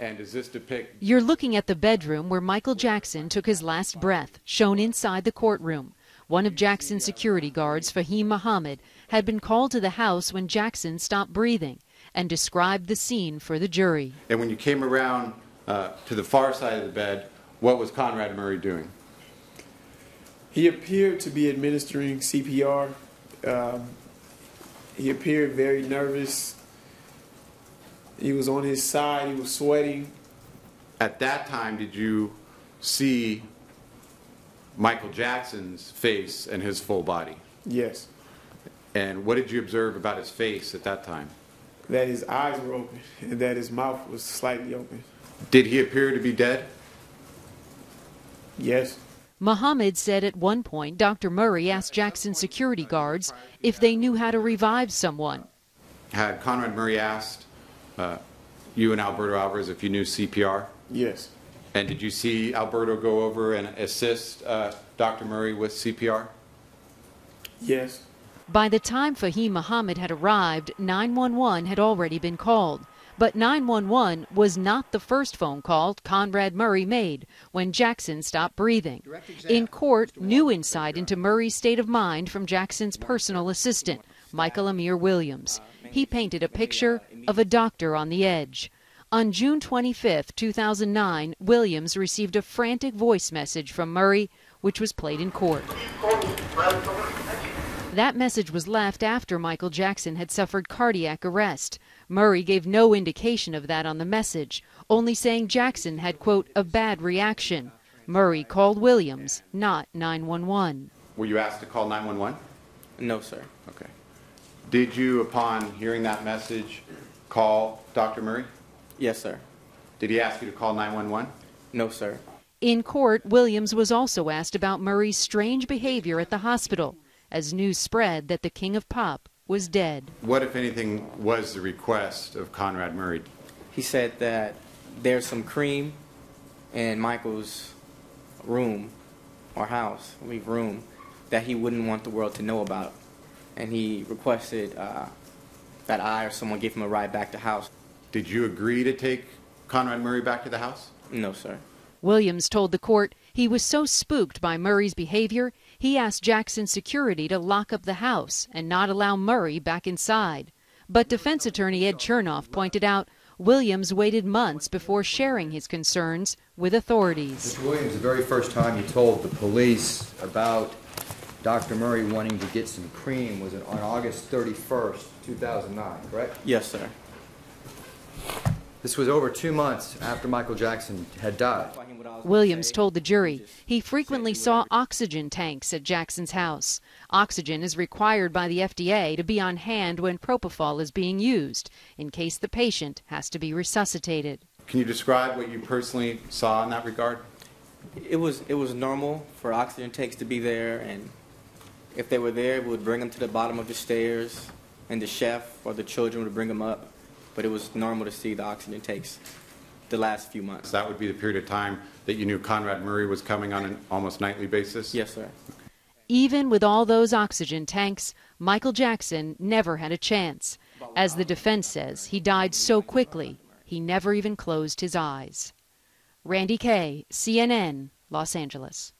And does this depict... You're looking at the bedroom where Michael Jackson took his last breath, shown inside the courtroom. One of Jackson's security guards, Fahim Muhammad, had been called to the house when Jackson stopped breathing and described the scene for the jury. And when you came around to the far side of the bed, what was Conrad Murray doing? He appeared to be administering CPR. He appeared very nervous. He was on his side. He was sweating. At that time, did you see Michael Jackson's face and his full body? Yes. And what did you observe about his face at that time? That his eyes were open and that his mouth was slightly open. Did he appear to be dead? Yes. Muhammad said at one point Dr. Murray asked Jackson's security guards if they knew how to revive someone. Had Conrad Murray asked you and Alberto Alvarez if you knew CPR? Yes. And did you see Alberto go over and assist Dr. Murray with CPR? Yes. By the time Fahim Muhammad had arrived, 911 had already been called. But 911 was not the first phone call Conrad Murray made when Jackson stopped breathing. In court, new insight into Murray's state of mind from Jackson's personal assistant, Michael Amir Williams. He painted a picture of a doctor on the edge. On June 25, 2009, Williams received a frantic voice message from Murray, which was played in court. That message was left after Michael Jackson had suffered cardiac arrest. Murray gave no indication of that on the message, only saying Jackson had, quote, a bad reaction. Murray called Williams, not 911. Were you asked to call 911? No, sir. Okay. Did you, upon hearing that message, call Dr. Murray? Yes, sir. Did he ask you to call 911? No, sir. In court, Williams was also asked about Murray's strange behavior at the hospital, as news spread that the King of Pop was dead. What, if anything, was the request of Conrad Murray? He said that there's some cream in Michael's room, or house, room, that he wouldn't want the world to know about. And he requested that I or someone give him a ride back to house. Did you agree to take Conrad Murray back to the house? No, sir. Williams told the court he was so spooked by Murray's behavior, he asked Jackson's security to lock up the house and not allow Murray back inside. But defense attorney Ed Chernoff pointed out Williams waited months before sharing his concerns with authorities. Mr. Williams, the very first time you told the police about Dr. Murray wanting to get some cream was on August 31st, 2009, correct? Yes, sir. This was over 2 months after Michael Jackson had died. Williams told the jury he frequently saw oxygen tanks at Jackson's house. Oxygen is required by the FDA to be on hand when propofol is being used, in case the patient has to be resuscitated. Can you describe what you personally saw in that regard? It was normal for oxygen tanks to be there, and if they were there, we would bring them to the bottom of the stairs, and the chef or the children would bring them up. But it was normal to see the oxygen tanks the last few months. That would be the period of time that you knew Conrad Murray was coming on an almost nightly basis? Yes, sir. Even with all those oxygen tanks, Michael Jackson never had a chance. As the defense says, he died so quickly, he never even closed his eyes. Randy Kaye, CNN, Los Angeles.